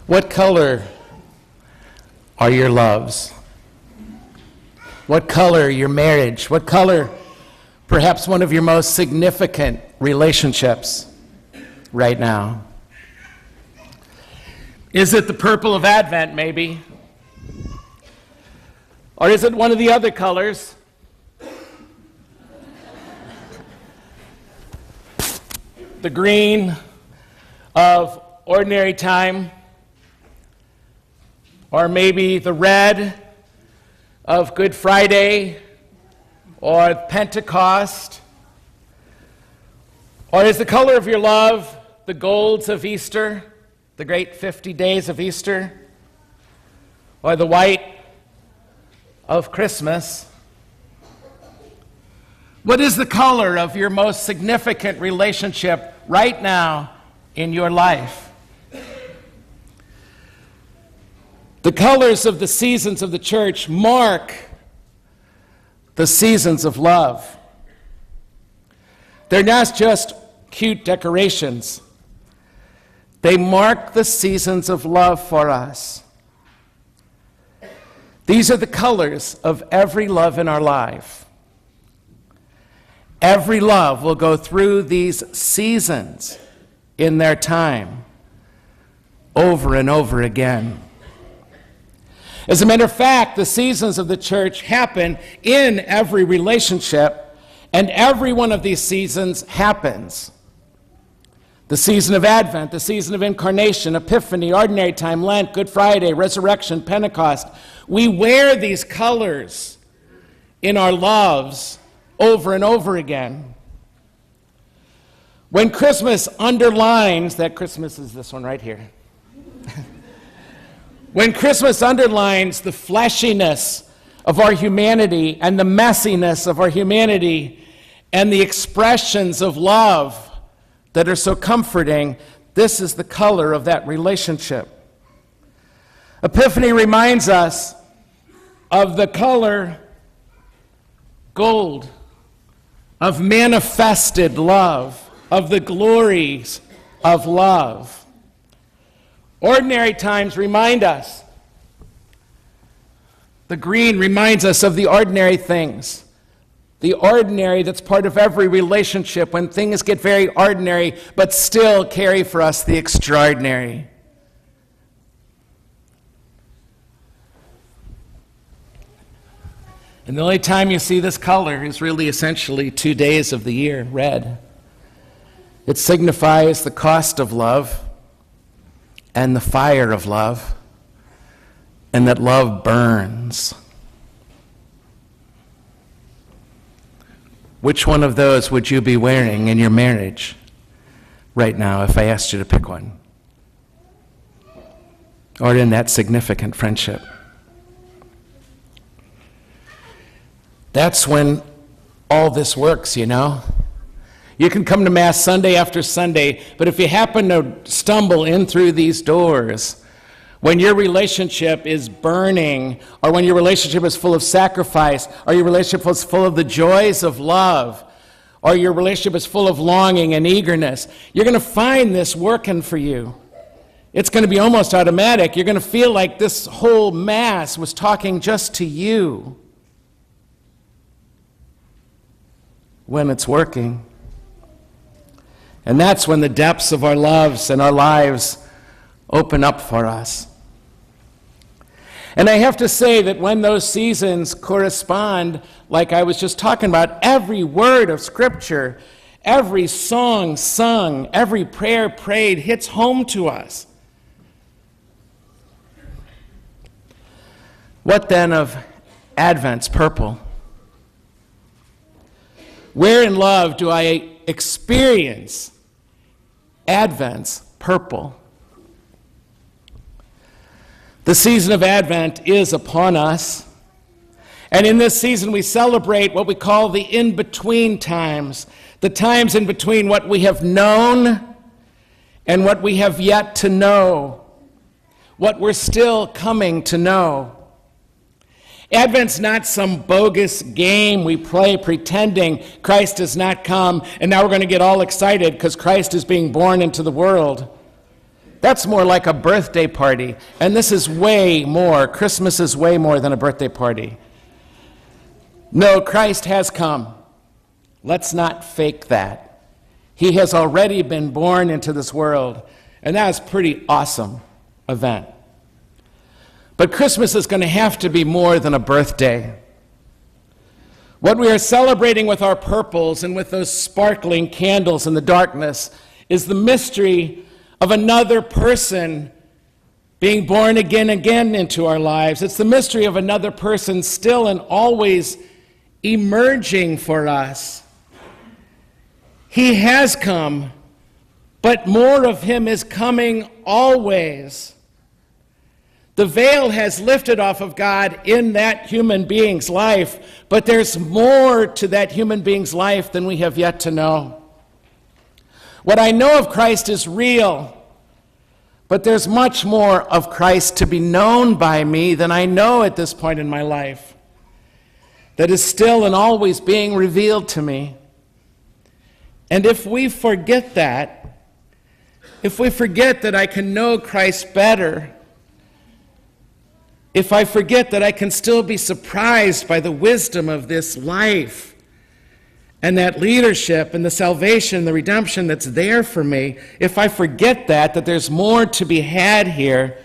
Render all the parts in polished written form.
What color are your loves? What color your marriage? What color perhaps one of your most significant relationships right now? Is it the purple of Advent, maybe? Or is it one of the other colors? The green of ordinary time? Or maybe the red of Good Friday or Pentecost? Or is the color of your love the golds of Easter, the great 50 days of Easter? Or the white of Christmas? What is the color of your most significant relationship right now in your life? The colors of the seasons of the church mark the seasons of love. They're not just cute decorations. They mark the seasons of love for us. These are the colors of every love in our life. Every love will go through these seasons in their time, over and over again. As a matter of fact, the seasons of the church happen in every relationship, and every one of these seasons happens. The season of Advent, the season of Incarnation, Epiphany, Ordinary Time, Lent, Good Friday, Resurrection, Pentecost. We wear these colors in our loves over and over again. When Christmas underlines, that Christmas is this one right here. When Christmas underlines the fleshiness of our humanity and the messiness of our humanity and the expressions of love that are so comforting, this is the color of that relationship. Epiphany reminds us of the color gold, of manifested love, of the glories of love. Ordinary times remind us. The green reminds us of the ordinary things. The ordinary that's part of every relationship when things get very ordinary but still carry for us the extraordinary. And the only time you see this color is really essentially 2 days of the year, red. It signifies the cost of love and the fire of love, and that love burns. Which one of those would you be wearing in your marriage right now if I asked you to pick one? Or in that significant friendship? That's when all this works, you know? You can come to Mass Sunday after Sunday, but if you happen to stumble in through these doors, when your relationship is burning, or when your relationship is full of sacrifice, or your relationship is full of the joys of love, or your relationship is full of longing and eagerness, you're going to find this working for you. It's going to be almost automatic. You're going to feel like this whole Mass was talking just to you when it's working. And that's when the depths of our loves and our lives open up for us. And I have to say that when those seasons correspond, like I was just talking about, every word of Scripture, every song sung, every prayer prayed hits home to us. What then of Advent's purple? Where in love do I experience Advent's purple? The season of Advent is upon us. And in this season we celebrate what we call the in-between times, the times in between what we have known and what we have yet to know, what we're still coming to know. Advent's not some bogus game we play pretending Christ has not come and now we're going to get all excited because Christ is being born into the world. That's more like a birthday party. And this is way more. Christmas is way more than a birthday party. No, Christ has come. Let's not fake that. He has already been born into this world. And that is a pretty awesome event. But Christmas is going to have to be more than a birthday. What we are celebrating with our purples and with those sparkling candles in the darkness is the mystery of another person being born again into our lives. It's the mystery of another person still and always emerging for us. He has come, but more of him is coming always. The veil has lifted off of God in that human being's life, but there's more to that human being's life than we have yet to know. What I know of Christ is real, but there's much more of Christ to be known by me than I know at this point in my life, that is still and always being revealed to me. And if we forget that, if we forget that I can know Christ better, if I forget that I can still be surprised by the wisdom of this life and that leadership and the salvation, the redemption that's there for me, if I forget that there's more to be had here,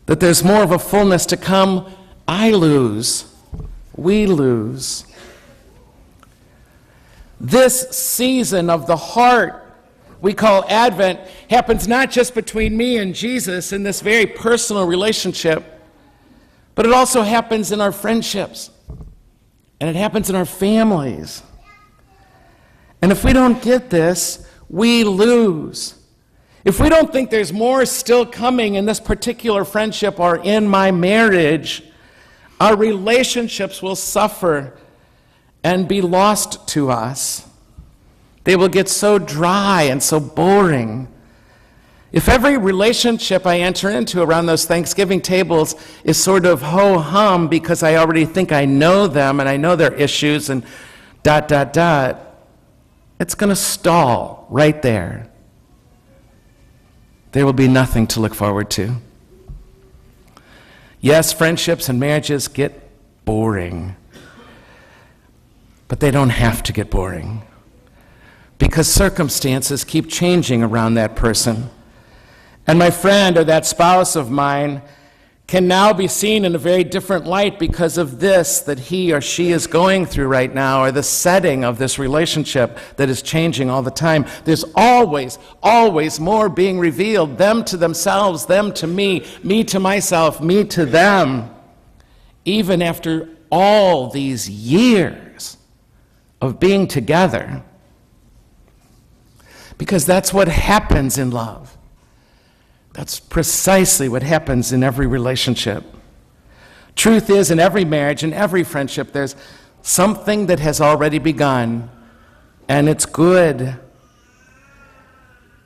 that there's more of a fullness to come, I lose. We lose. This season of the heart we call Advent happens not just between me and Jesus in this very personal relationship, but it also happens in our friendships, and it happens in our families. And if we don't get this, we lose. If we don't think there's more still coming in this particular friendship or in my marriage, our relationships will suffer and be lost to us. They will get so dry and so boring. If every relationship I enter into around those Thanksgiving tables is sort of ho-hum because I already think I know them and I know their issues and ... it's going to stall right there. There will be nothing to look forward to. Yes, friendships and marriages get boring, but they don't have to get boring because circumstances keep changing around that person. And my friend or that spouse of mine can now be seen in a very different light because of this that he or she is going through right now, or the setting of this relationship that is changing all the time. There's always, always more being revealed, them to themselves, them to me to myself, me to them, even after all these years of being together. Because that's what happens in love. That's precisely what happens in every relationship. Truth is, in every marriage, in every friendship, there's something that has already begun, and it's good.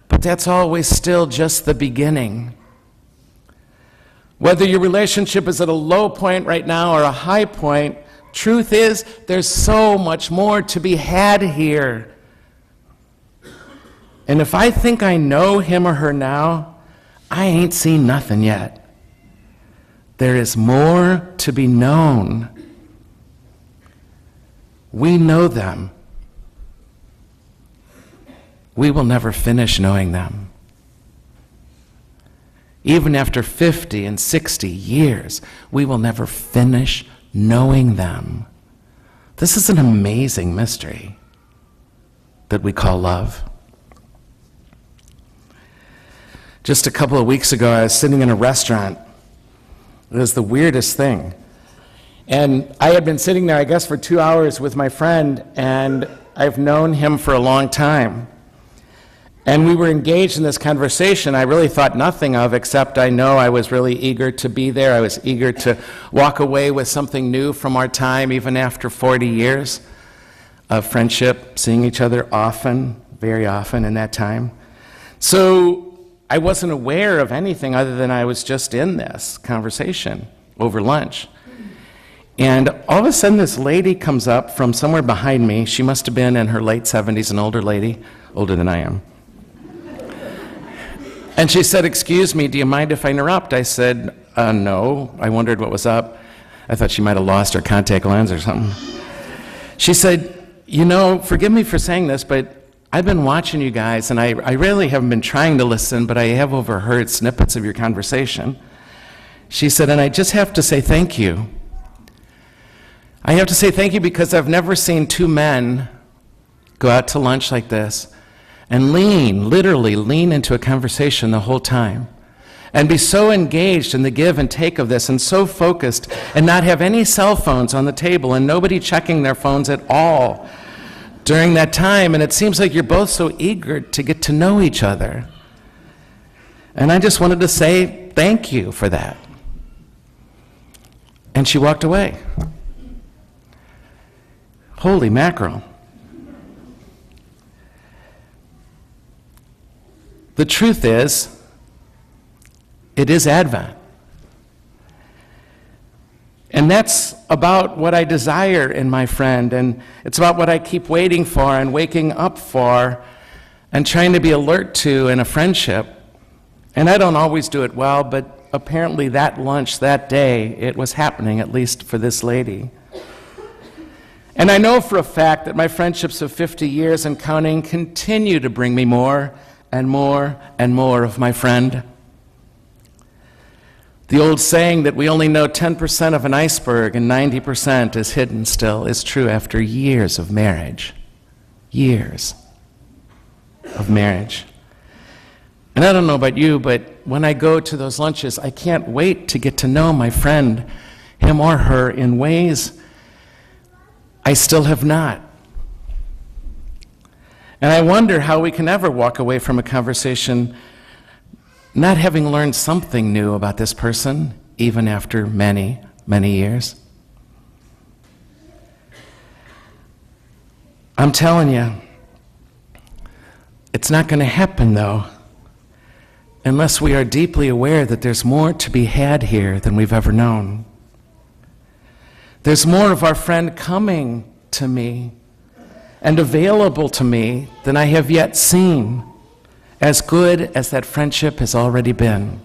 But that's always still just the beginning. Whether your relationship is at a low point right now or a high point, truth is, there's so much more to be had here. And if I think I know him or her now, I ain't seen nothing yet. There is more to be known. We know them. We will never finish knowing them. Even after 50 and 60 years, we will never finish knowing them. This is an amazing mystery that we call love. Just a couple of weeks ago, I was sitting in a restaurant. It was the weirdest thing. And I had been sitting there, I guess, for 2 hours with my friend, and I've known him for a long time. And we were engaged in this conversation I really thought nothing of, except I know I was really eager to be there. I was eager to walk away with something new from our time, even after 40 years of friendship, seeing each other often, very often in that time. So I wasn't aware of anything other than I was just in this conversation over lunch. And all of a sudden this lady comes up from somewhere behind me. She must have been in her late 70s, an older lady, older than I am. And she said, "Excuse me, do you mind if I interrupt?" I said, "No." I wondered what was up. I thought she might have lost her contact lens or something. She said, "Forgive me for saying this, but I've been watching you guys, and I really haven't been trying to listen, but I have overheard snippets of your conversation." She said, "And I just have to say thank you. I have to say thank you because I've never seen two men go out to lunch like this and literally lean into a conversation the whole time and be so engaged in the give and take of this and so focused and not have any cell phones on the table and nobody checking their phones at all during that time. And it seems like you're both so eager to get to know each other. And I just wanted to say thank you for that." And she walked away. Holy mackerel. The truth is, it is Advent. And that's about what I desire in my friend, and it's about what I keep waiting for and waking up for and trying to be alert to in a friendship. And I don't always do it well, but apparently that lunch that day, it was happening, at least for this lady. And I know for a fact that my friendships of 50 years and counting continue to bring me more and more and more of my friend. The old saying that we only know 10% of an iceberg and 90% is hidden still is true after years of marriage. Years of marriage. And I don't know about you, but when I go to those lunches, I can't wait to get to know my friend, him or her, in ways I still have not. And I wonder how we can ever walk away from a conversation not having learned something new about this person, even after many, many years. I'm telling you, it's not going to happen, though, unless we are deeply aware that there's more to be had here than we've ever known. There's more of our friend coming to me and available to me than I have yet seen, as good as that friendship has already been.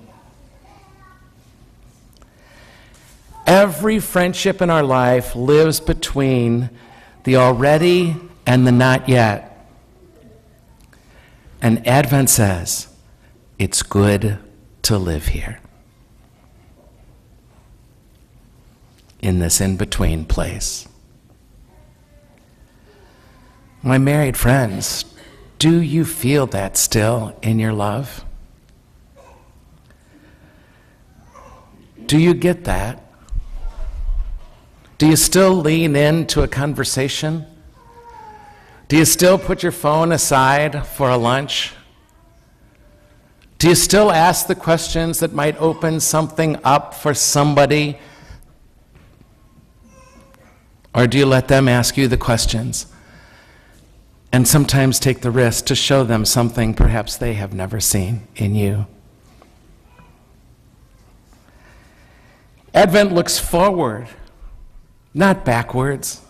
Every friendship in our life lives between the already and the not yet. And Advent says, it's good to live here, in this in-between place. My married friends, do you feel that still in your love? Do you get that? Do you still lean into a conversation? Do you still put your phone aside for a lunch? Do you still ask the questions that might open something up for somebody? Or do you let them ask you the questions and sometimes take the risk to show them something perhaps they have never seen in you? Advent looks forward, not backwards.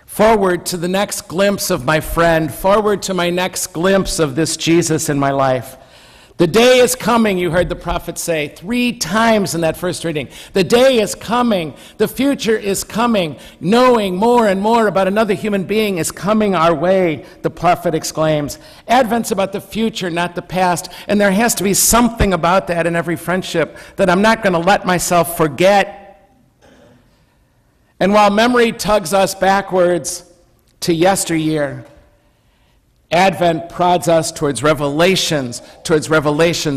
Forward to the next glimpse of my friend, forward to my next glimpse of this Jesus in my life. The day is coming, you heard the prophet say 3 times in that first reading. The day is coming. The future is coming. Knowing more and more about another human being is coming our way, the prophet exclaims. Advent's about the future, not the past. And there has to be something about that in every friendship that I'm not going to let myself forget. And while memory tugs us backwards to yesteryear, Advent prods us towards revelations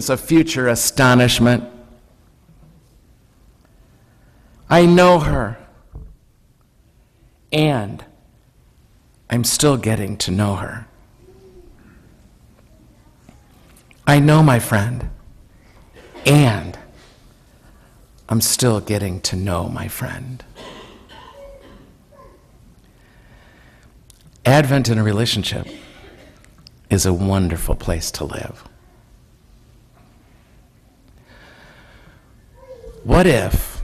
of future astonishment. I know her, and I'm still getting to know her. I know my friend, and I'm still getting to know my friend. Advent in a relationship is a wonderful place to live. What if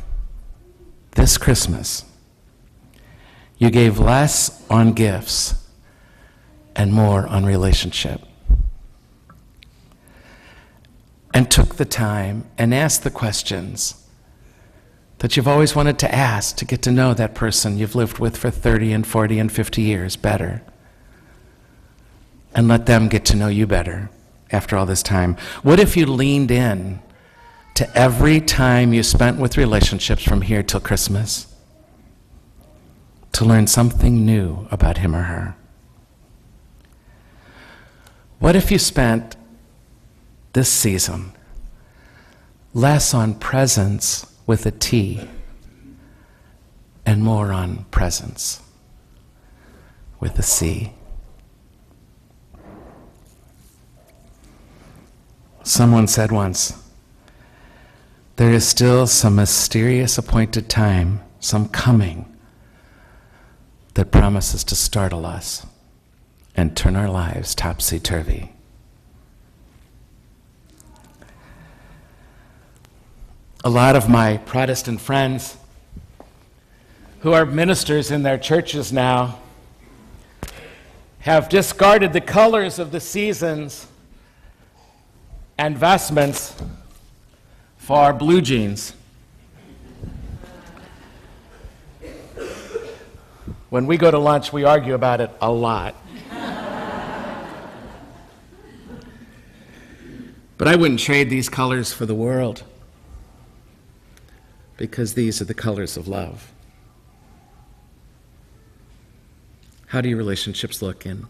this Christmas you gave less on gifts and more on relationship? and took the time and asked the questions that you've always wanted to ask to get to know that person you've lived with for 30 and 40 and 50 years better, and let them get to know you better after all this time? What if you leaned in to every time you spent with relationships from here till Christmas to learn something new about him or her? What if you spent this season less on presence with a T and more on presence with a C? Someone said once, there is still some mysterious appointed time, some coming, that promises to startle us and turn our lives topsy-turvy. A lot of my Protestant friends who are ministers in their churches now have discarded the colors of the seasons and vestments for blue jeans. When we go to lunch, we argue about it a lot. But I wouldn't trade these colors for the world, because these are the colors of love. How do your relationships look in